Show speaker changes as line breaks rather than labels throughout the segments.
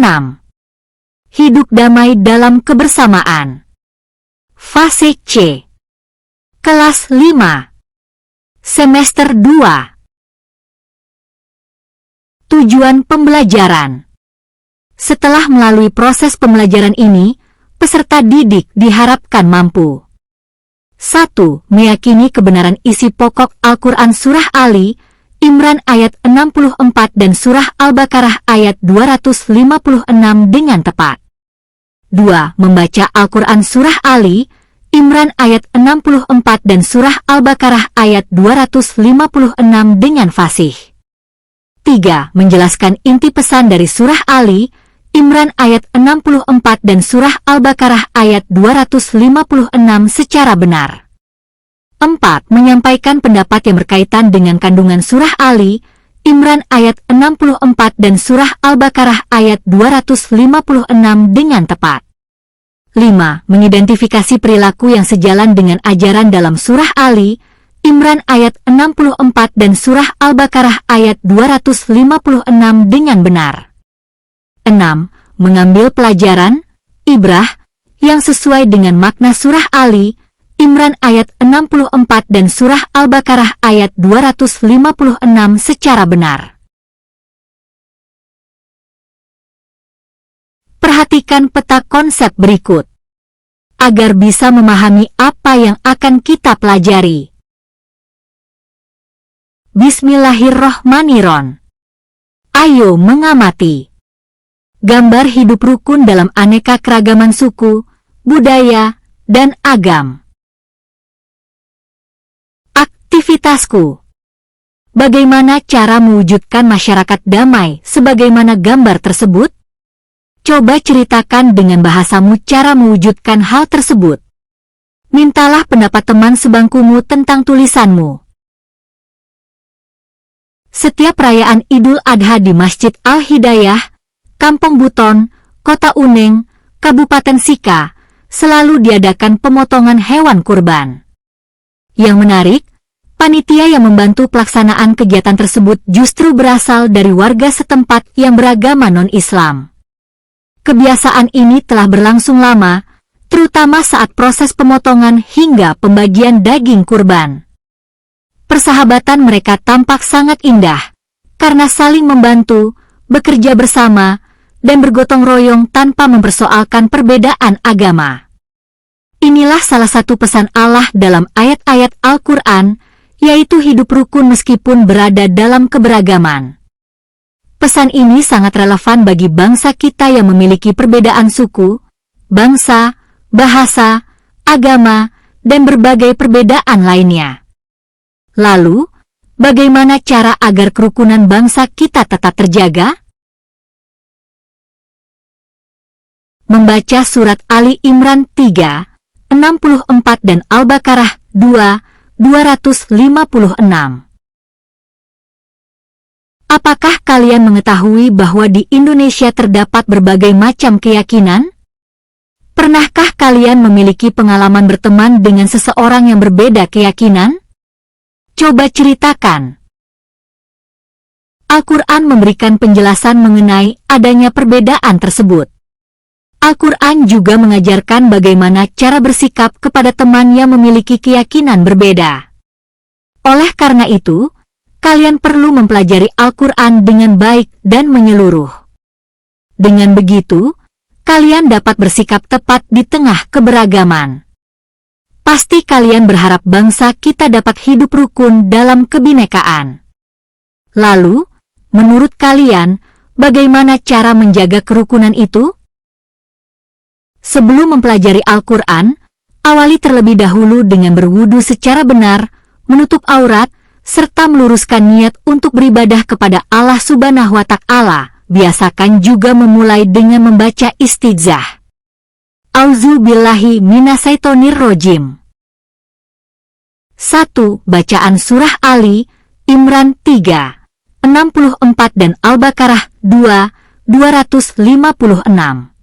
6. Hidup damai dalam kebersamaan. Fase C. Kelas 5. Semester 2. Tujuan pembelajaran. Setelah melalui proses pembelajaran ini, peserta didik diharapkan mampu 1. Meyakini kebenaran isi pokok Al-Quran Surah Ali, Imran ayat 64 dan Surah Al-Baqarah ayat 256 dengan tepat. 2. Membaca Al-Quran Surah Ali, Imran ayat 64 dan Surah Al-Baqarah ayat 256 dengan fasih. 3. Menjelaskan inti pesan dari Surah Ali, Imran ayat 64 dan Surah Al-Baqarah ayat 256 secara benar. 4. Menyampaikan pendapat yang berkaitan dengan kandungan Surah Ali, Imran ayat 64 dan Surah Al-Baqarah ayat 256 dengan tepat. 5. Mengidentifikasi perilaku yang sejalan dengan ajaran dalam Surah Ali, Imran ayat 64 dan Surah Al-Baqarah ayat 256 dengan benar. 6. Mengambil pelajaran, ibrah, yang sesuai dengan makna Surah Ali, Imran ayat 64 dan Surah Al-Baqarah ayat 256 secara benar. Perhatikan peta konsep berikut, agar bisa memahami apa yang akan kita pelajari. Bismillahirrohmanirrohim. Ayo mengamati. Gambar hidup rukun dalam aneka keragaman suku, budaya, dan agam. Aktivitasku. Bagaimana cara mewujudkan masyarakat damai sebagaimana gambar tersebut? Coba ceritakan dengan bahasamu cara mewujudkan hal tersebut. Mintalah pendapat teman sebangkumu tentang tulisanmu. Setiap perayaan Idul Adha di Masjid Al-Hidayah, Kampung Buton, Kota Uneng, Kabupaten Sika, selalu diadakan pemotongan hewan kurban. Yang menarik, panitia yang membantu pelaksanaan kegiatan tersebut justru berasal dari warga setempat yang beragama non-Islam. Kebiasaan ini telah berlangsung lama, terutama saat proses pemotongan hingga pembagian daging kurban. Persahabatan mereka tampak sangat indah, karena saling membantu, bekerja bersama, dan bergotong royong tanpa mempersoalkan perbedaan agama. Inilah salah satu pesan Allah dalam ayat-ayat Al-Quran, yaitu hidup rukun meskipun berada dalam keberagaman. Pesan ini sangat relevan bagi bangsa kita yang memiliki perbedaan suku, bangsa, bahasa, agama, dan berbagai perbedaan lainnya. Lalu, bagaimana cara agar kerukunan bangsa kita tetap terjaga? Membaca surat Ali Imran 3, 64 dan Al-Baqarah 2, 256. Apakah kalian mengetahui bahwa di Indonesia terdapat berbagai macam keyakinan? Pernahkah kalian memiliki pengalaman berteman dengan seseorang yang berbeda keyakinan? Coba ceritakan. Al-Quran memberikan penjelasan mengenai adanya perbedaan tersebut. Al-Quran juga mengajarkan bagaimana cara bersikap kepada teman yang memiliki keyakinan berbeda. Oleh karena itu, kalian perlu mempelajari Al-Quran dengan baik dan menyeluruh. Dengan begitu, kalian dapat bersikap tepat di tengah keberagaman. Pasti kalian berharap bangsa kita dapat hidup rukun dalam kebinekaan. Lalu, menurut kalian, bagaimana cara menjaga kerukunan itu? Sebelum mempelajari Al-Quran, awali terlebih dahulu dengan berwudu secara benar, menutup aurat, serta meluruskan niat untuk beribadah kepada Allah Subhanahu wa Ta'ala. Biasakan juga memulai dengan membaca istighfar. Auzubillahi minasyaitonirrajim. 1. Bacaan Surah Ali, Imran 3, 64 dan Al-Baqarah 2, 256.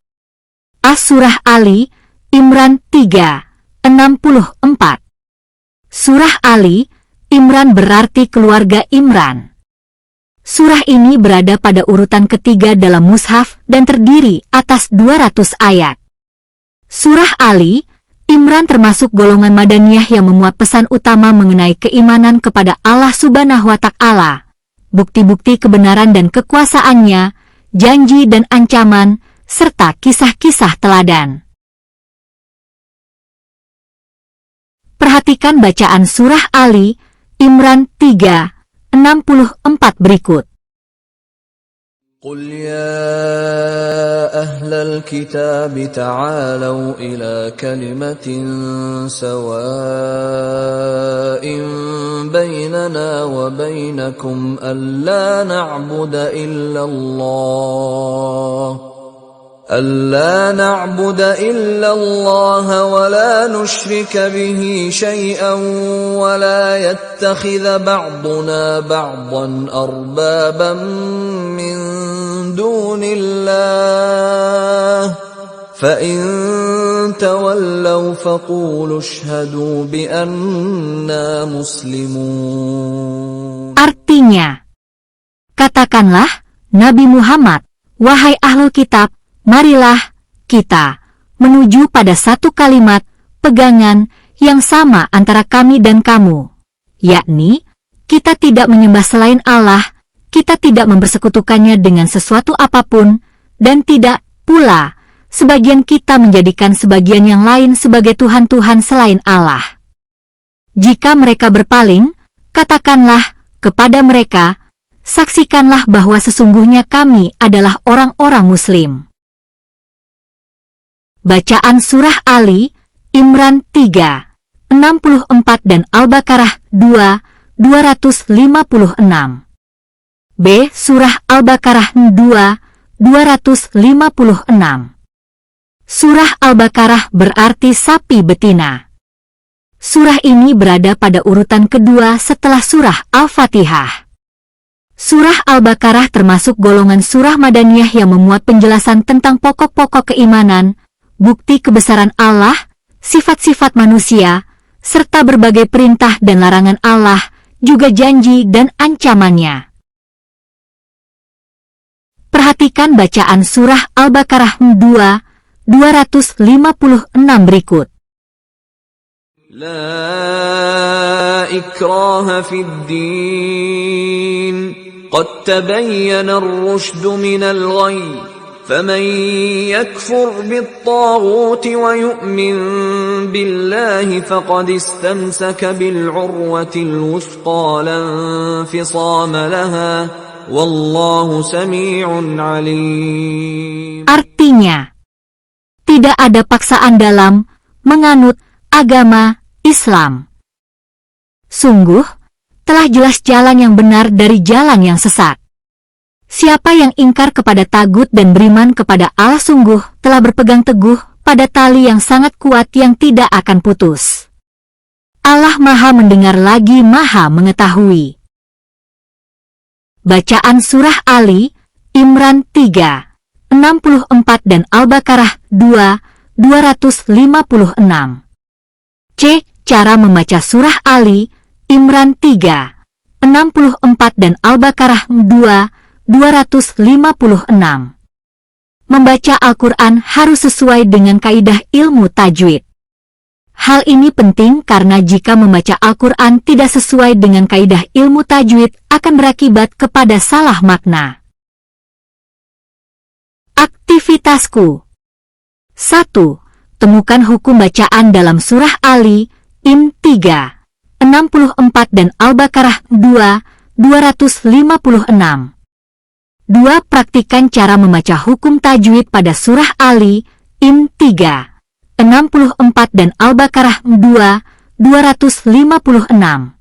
As-Surah Ali, Imran 3, 64. Surah Ali, Imran berarti keluarga Imran. Surah ini berada pada urutan ketiga dalam mushaf dan terdiri atas 200 ayat. Surah Ali Imran termasuk golongan Madaniyah yang memuat pesan utama mengenai keimanan kepada Allah Subhanahu wa Ta'ala, bukti-bukti kebenaran dan kekuasaannya, janji dan ancaman, serta kisah-kisah teladan. Perhatikan bacaan surah Ali, Imran 3:64 berikut.
قل يا أهل الكتاب تعالوا إلى كلمة سواء بيننا وبينكم ألا نعبد إلا الله ولا نشرك به شيئا ولا يتخذ بعضنا بعضا أربابا من دون الله فإن تولوا فقولوا اشهدوا بأننا مسلمون.
Artinya, katakanlah, Nabi Muhammad, wahai ahlul kitab, marilah kita menuju pada satu kalimat pegangan yang sama antara kami dan kamu, yakni kita tidak menyembah selain Allah, kita tidak mempersekutukannya dengan sesuatu apapun, dan tidak pula sebagian kita menjadikan sebagian yang lain sebagai Tuhan-Tuhan selain Allah. Jika mereka berpaling, katakanlah kepada mereka, saksikanlah bahwa sesungguhnya kami adalah orang-orang Muslim. Bacaan Surah Ali, Imran 3:64 dan Al-Baqarah 2:256. B. Surah Al-Baqarah 2:256. Surah Al-Baqarah berarti sapi betina. Surah ini berada pada urutan kedua setelah Surah Al-Fatihah. Surah Al-Baqarah termasuk golongan surah Madaniyah yang memuat penjelasan tentang pokok-pokok keimanan, bukti kebesaran Allah, sifat-sifat manusia, serta berbagai perintah dan larangan Allah, juga janji dan ancamannya. Perhatikan bacaan surah Al-Baqarah 2:256 berikut.
لا إكراه في الدين قد تبين الرشد من الغي فمن يكفر بالطاغوت ويؤمن بالله فقد استمسك بالعروة الوثقى لا انفصام لها والله سميع عليم.
Artinya, tidak ada paksaan dalam menganut agama Islam. Sungguh, telah jelas jalan yang benar dari jalan yang sesat. Siapa yang ingkar kepada tagut dan beriman kepada Allah sungguh telah berpegang teguh pada tali yang sangat kuat yang tidak akan putus. Allah Maha mendengar lagi Maha mengetahui. Bacaan Surah Ali, Imran 3:64 dan Al-Baqarah 2:256. C. Cara membaca Surah Ali, Imran 3:64 dan Al-Baqarah 2:256. Membaca Al-Quran harus sesuai dengan kaidah ilmu tajwid. Hal ini penting karena jika membaca Al-Quran tidak sesuai dengan kaidah ilmu tajwid akan berakibat kepada salah makna. Aktivitasku 1. Temukan hukum bacaan dalam Surah Ali, Im 3:64 dan Al-Baqarah 2:256. 2. Praktikan cara membaca hukum tajwid pada Surah Ali, Im 3:64 dan Al-Baqarah 2:256.